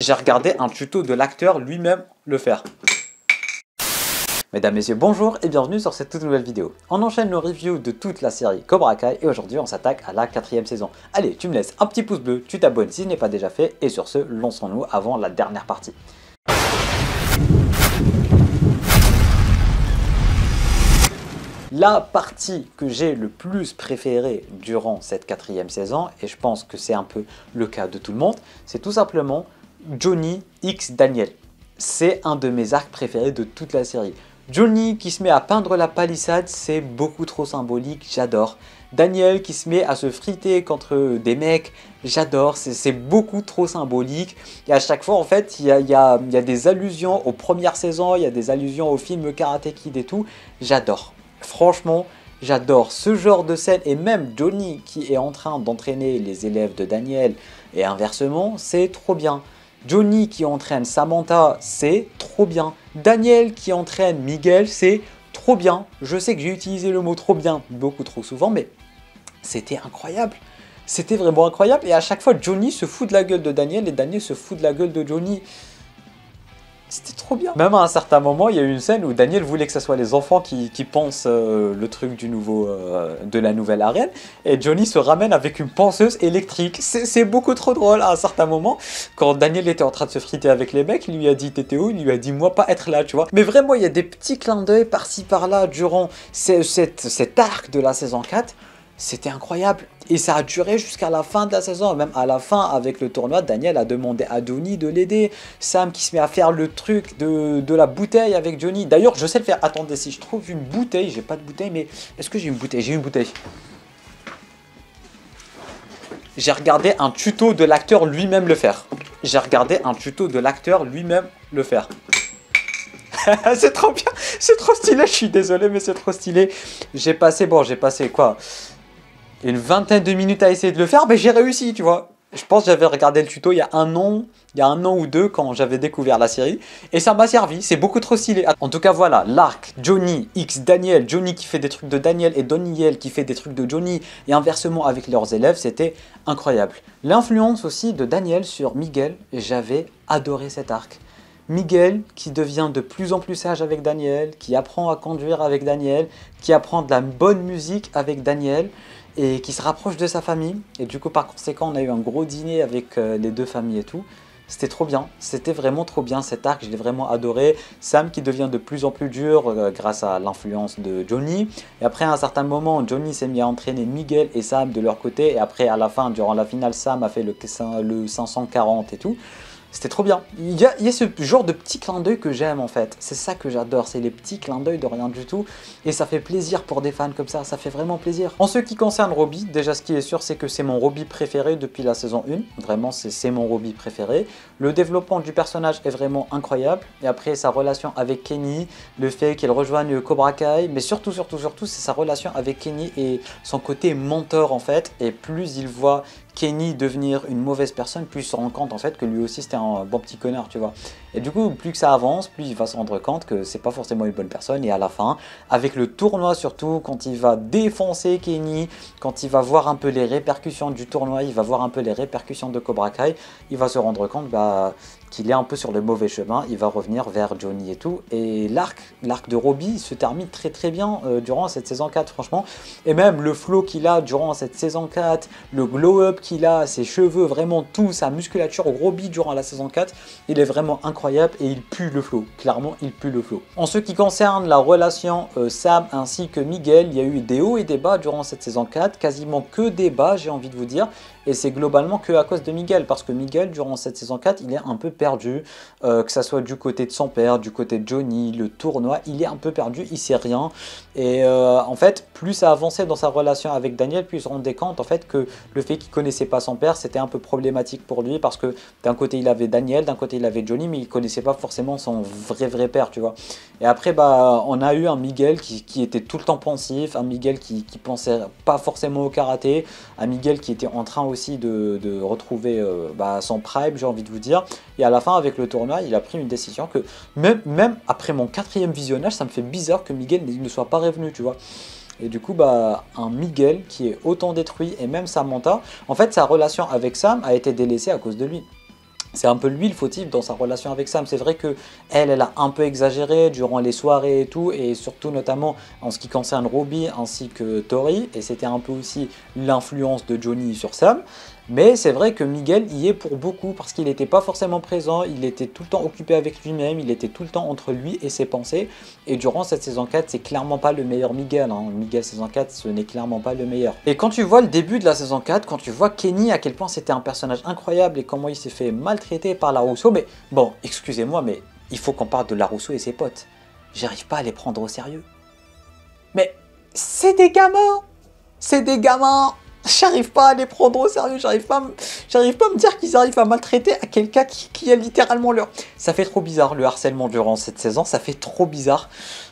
J'ai regardé un tuto de l'acteur lui-même le faire. Mesdames, Messieurs, bonjour et bienvenue sur cette toute nouvelle vidéo. On enchaîne nos reviews de toute la série Cobra Kai et aujourd'hui on s'attaque à la 4e saison. Allez, tu me laisses un petit pouce bleu, tu t'abonnes si ce n'est pas déjà fait et sur ce, lançons-nous avant la dernière partie. La partie que j'ai le plus préférée durant cette 4e saison, et je pense que c'est un peu le cas de tout le monde, c'est tout simplement Johnny x Daniel. C'est un de mes arcs préférés de toute la série. Johnny qui se met à peindre la palissade, c'est beaucoup trop symbolique, j'adore. Daniel qui se met à se friter contre des mecs, j'adore, c'est beaucoup trop symbolique. Et à chaque fois, en fait, il y a des allusions aux premières saisons, il y a des allusions au film Karate Kid et tout, j'adore. Franchement, j'adore ce genre de scène et même Johnny qui est en train d'entraîner les élèves de Daniel et inversement, c'est trop bien. Johnny qui entraîne Samantha, c'est trop bien. Daniel qui entraîne Miguel, c'est trop bien. Je sais que j'ai utilisé le mot trop bien beaucoup trop souvent, mais c'était incroyable. C'était vraiment incroyable et à chaque fois, Johnny se fout de la gueule de Daniel et Daniel se fout de la gueule de Johnny. C'était trop bien. Même à un certain moment, il y a eu une scène où Daniel voulait que ce soit les enfants qui pensent le truc du de la nouvelle arène. Et Johnny se ramène avec une penseuse électrique. C'est beaucoup trop drôle à un certain moment. Quand Daniel était en train de se friter avec les mecs, il lui a dit t'étais où? Il lui a dit moi pas être là, tu vois. Mais vraiment, il y a des petits clins d'œil par-ci par-là durant cet arc de la saison 4. C'était incroyable. Et ça a duré jusqu'à la fin de la saison. Même à la fin, avec le tournoi, Daniel a demandé à Johnny de l'aider. Sam qui se met à faire le truc de la bouteille avec Johnny. D'ailleurs, je sais le faire. Attendez, si je trouve une bouteille, j'ai pas de bouteille, mais est-ce que j'ai une bouteille? J'ai une bouteille. J'ai regardé un tuto de l'acteur lui-même le faire. J'ai regardé un tuto de l'acteur lui-même le faire. C'est trop bien, c'est trop stylé, je suis désolé, mais c'est trop stylé. J'ai passé quoi? Une vingtaine de minutes à essayer de le faire, mais j'ai réussi, tu vois. Je pense que j'avais regardé le tuto il y a un an ou deux quand j'avais découvert la série. Et ça m'a servi, c'est beaucoup trop stylé. En tout cas, voilà, l'arc Johnny x Daniel, Johnny qui fait des trucs de Daniel et Daniel qui fait des trucs de Johnny. Et inversement avec leurs élèves, c'était incroyable. L'influence aussi de Daniel sur Miguel, j'avais adoré cet arc. Miguel qui devient de plus en plus sage avec Daniel, qui apprend à conduire avec Daniel, qui apprend de la bonne musique avec Daniel et qui se rapproche de sa famille. Et du coup, par conséquent, on a eu un gros dîner avec les deux familles et tout. C'était trop bien, c'était vraiment trop bien cet arc, je l'ai vraiment adoré. Sam qui devient de plus en plus dur grâce à l'influence de Johnny. Et après, à un certain moment, Johnny s'est mis à entraîner Miguel et Sam de leur côté. Et après, à la fin, durant la finale, Sam a fait le 540 et tout. C'était trop bien. Il y a ce genre de petits clins d'œil que j'aime en fait. C'est ça que j'adore, c'est les petits clins d'œil de rien du tout. Et ça fait plaisir pour des fans comme ça fait vraiment plaisir. En ce qui concerne Robbie, déjà ce qui est sûr, c'est que c'est mon Robbie préféré depuis la saison 1. Vraiment, c'est mon Robbie préféré. Le développement du personnage est vraiment incroyable. Et après, sa relation avec Kenny, le fait qu'il rejoigne Cobra Kai. Mais surtout, c'est sa relation avec Kenny et son côté mentor en fait. Et plus il voit Kenny devenir une mauvaise personne, plus il se rend compte en fait que lui aussi c'était un bon petit connard, tu vois. Et du coup, plus que ça avance, plus il va se rendre compte que c'est pas forcément une bonne personne. Et à la fin, avec le tournoi surtout, quand il va défoncer Kenny, quand il va voir un peu les répercussions du tournoi, il va voir un peu les répercussions de Cobra Kai, il va se rendre compte qu'il est un peu sur le mauvais chemin, il va revenir vers Johnny et tout. Et l'arc de Robbie se termine très très bien durant cette saison 4 franchement. Et même le flow qu'il a durant cette saison 4, le glow-up qu'il a, ses cheveux, vraiment tout, sa musculature, Robbie durant la saison 4, il est vraiment incroyable et il pue le flow. Clairement, il pue le flow. En ce qui concerne la relation Sam ainsi que Miguel, il y a eu des hauts et des bas durant cette saison 4, quasiment que des bas j'ai envie de vous dire. Et c'est globalement que à cause de Miguel, parce que Miguel, durant cette saison 4, il est un peu perdu, que ça soit du côté de son père, du côté de Johnny, le tournoi, il est un peu perdu, il sait rien. Et en fait, plus ça avançait dans sa relation avec Daniel, plus il se rendait compte en fait que le fait qu'il connaissait pas son père, c'était un peu problématique pour lui, parce que d'un côté il avait Daniel, d'un côté il avait Johnny, mais il connaissait pas forcément son vrai père, tu vois. Et après, on a eu un Miguel qui était tout le temps pensif, un Miguel qui pensait pas forcément au karaté, un Miguel qui était en train aussi de retrouver son prime, j'ai envie de vous dire. Et à la fin, avec le tournoi, il a pris une décision que, même après mon 4e visionnage, ça me fait bizarre que Miguel ne soit pas revenu, tu vois. Et du coup, un Miguel qui est autant détruit, et même Samantha, en fait, sa relation avec Sam a été délaissée à cause de lui. c'est un peu lui le fautif dans sa relation avec Sam. C'est vrai que elle a un peu exagéré durant les soirées et tout, et surtout notamment en ce qui concerne Robbie ainsi que Tori, et c'était un peu aussi l'influence de Johnny sur Sam. Mais c'est vrai que Miguel y est pour beaucoup parce qu'il n'était pas forcément présent, il était tout le temps occupé avec lui-même, il était tout le temps entre lui et ses pensées. Et durant cette saison 4, c'est clairement pas le meilleur Miguel. Miguel saison 4, ce n'est clairement pas le meilleur. Et quand tu vois le début de la saison 4, quand tu vois Kenny, à quel point c'était un personnage incroyable et comment il s'est fait maltraiter par LaRusso. Mais bon, excusez-moi, mais il faut qu'on parle de LaRusso et ses potes. J'arrive pas à les prendre au sérieux. Mais c'est des gamins! C'est des gamins! J'arrive pas à les prendre au sérieux, j'arrive pas à me dire qu'ils arrivent à maltraiter à quelqu'un qui a littéralement leur... Ça fait trop bizarre le harcèlement durant cette saison, ça fait trop bizarre.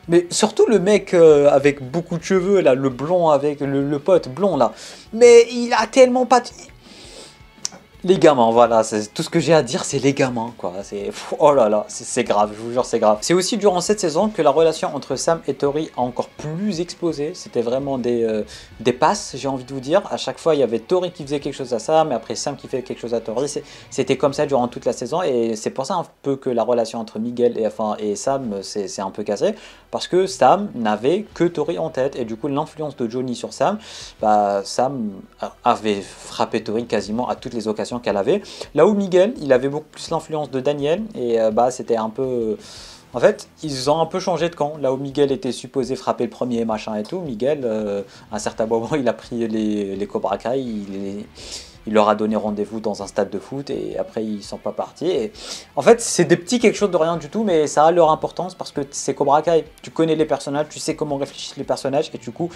Mais surtout le mec avec beaucoup de cheveux là, le blond avec le pote blond là. Mais il a tellement pas... Les gamins, voilà, c'est tout ce que j'ai à dire, c'est les gamins, quoi. Oh là là, c'est grave, je vous jure, c'est grave. C'est aussi durant cette saison que la relation entre Sam et Tori a encore plus explosé. C'était vraiment des passes, j'ai envie de vous dire. À chaque fois, il y avait Tori qui faisait quelque chose à Sam, et après Sam qui faisait quelque chose à Tori. C'était comme ça durant toute la saison, et c'est pour ça un peu que la relation entre Miguel et Sam c'est un peu cassé, parce que Sam n'avait que Tori en tête, et du coup, l'influence de Johnny sur Sam, bah, Sam avait frappé Tori quasiment à toutes les occasions qu'elle avait. Là où Miguel, il avait beaucoup plus l'influence de Daniel, et bah c'était un peu... En fait, ils ont un peu changé de camp. Là où Miguel était supposé frapper le premier, machin et tout, Miguel, à un certain moment, il a pris les Cobra Kai, il leur a donné rendez-vous dans un stade de foot, et après, ils sont pas partis. Et en fait, c'est des petits quelque chose de rien du tout, mais ça a leur importance, parce que c'est Cobra Kai. Tu connais les personnages, tu sais comment réfléchissent les personnages, et du coup,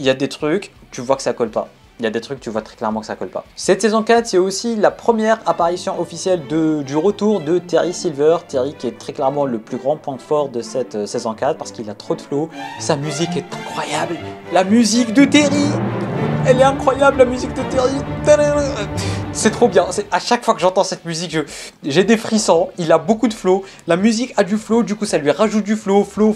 il y a des trucs, tu vois que ça colle pas. Il y a des trucs, tu vois très clairement que ça colle pas. Cette saison 4, c'est aussi la première apparition officielle du retour de Terry Silver. Terry qui est très clairement le plus grand point fort de cette saison 4 parce qu'il a trop de flow. Sa musique est incroyable. La musique de Terry, elle est incroyable, la musique de Terry. C'est trop bien. À chaque fois que j'entends cette musique, j'ai des frissons. Il a beaucoup de flow. La musique a du flow, du coup ça lui rajoute du flow. Flow.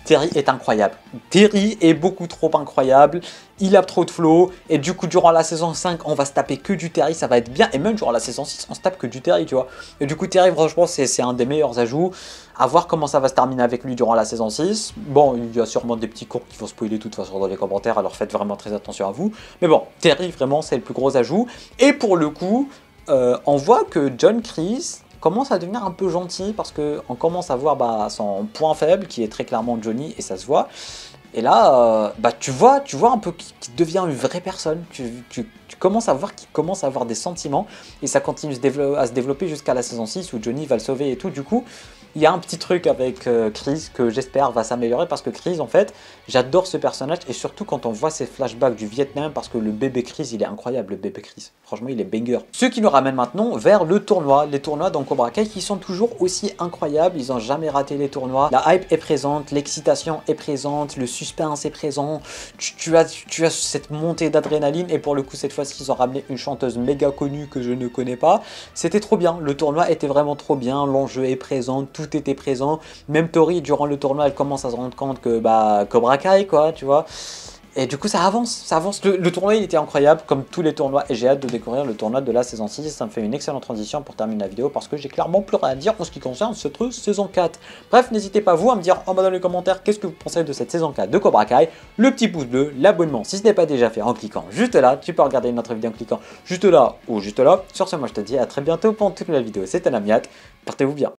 Terry est incroyable. Terry est beaucoup trop incroyable. Il a trop de flow. Et du coup, durant la saison 5, on va se taper que du Terry. Ça va être bien. Et même durant la saison 6, on se tape que du Terry, tu vois. Et du coup, Terry, franchement, c'est un des meilleurs ajouts. À voir comment ça va se terminer avec lui durant la saison 6. Bon, il y a sûrement des petits cours qui vont spoiler de toute façon dans les commentaires. Alors faites vraiment très attention à vous. Mais bon, Terry, vraiment, c'est le plus gros ajout. Et pour le coup, on voit que John Kreese commence à devenir un peu gentil parce qu'on commence à voir son point faible qui est très clairement Johnny et ça se voit. Et là, tu vois un peu qu'il devient une vraie personne. Tu commences à voir qu'il commence à avoir des sentiments et ça continue à se développer jusqu'à la saison 6 où Johnny va le sauver et tout. Du coup, il y a un petit truc avec Chris que j'espère va s'améliorer parce que Chris, en fait, j'adore ce personnage et surtout quand on voit ses flashbacks du Vietnam parce que le bébé Chris, il est incroyable, le bébé Chris. Franchement, il est banger. Ce qui nous ramène maintenant vers le tournoi. Les tournois dans Cobra Kai qui sont toujours aussi incroyables. Ils n'ont jamais raté les tournois. La hype est présente, l'excitation est présente, le suspense est présent. Tu as cette montée d'adrénaline et pour le coup, cette fois-ci, ils ont ramené une chanteuse méga connue que je ne connais pas. C'était trop bien. Le tournoi était vraiment trop bien. L'enjeu est présent, tout était présent. Même Tori, durant le tournoi, elle commence à se rendre compte que Cobra Kai, quoi, tu vois. Et du coup, ça avance. Le tournoi, il était incroyable, comme tous les tournois. Et j'ai hâte de découvrir le tournoi de la saison 6. Ça me fait une excellente transition pour terminer la vidéo, parce que j'ai clairement plus rien à dire en ce qui concerne cette saison 4. Bref, n'hésitez pas, vous, à me dire en bas dans les commentaires qu'est-ce que vous pensez de cette saison 4 de Cobra Kai. Le petit pouce bleu, l'abonnement, si ce n'est pas déjà fait, en cliquant juste là. Tu peux regarder une autre vidéo en cliquant juste là ou juste là. Sur ce, moi, je te dis à très bientôt pour une toute nouvelle vidéo. C'était Namiat. Portez-vous bien.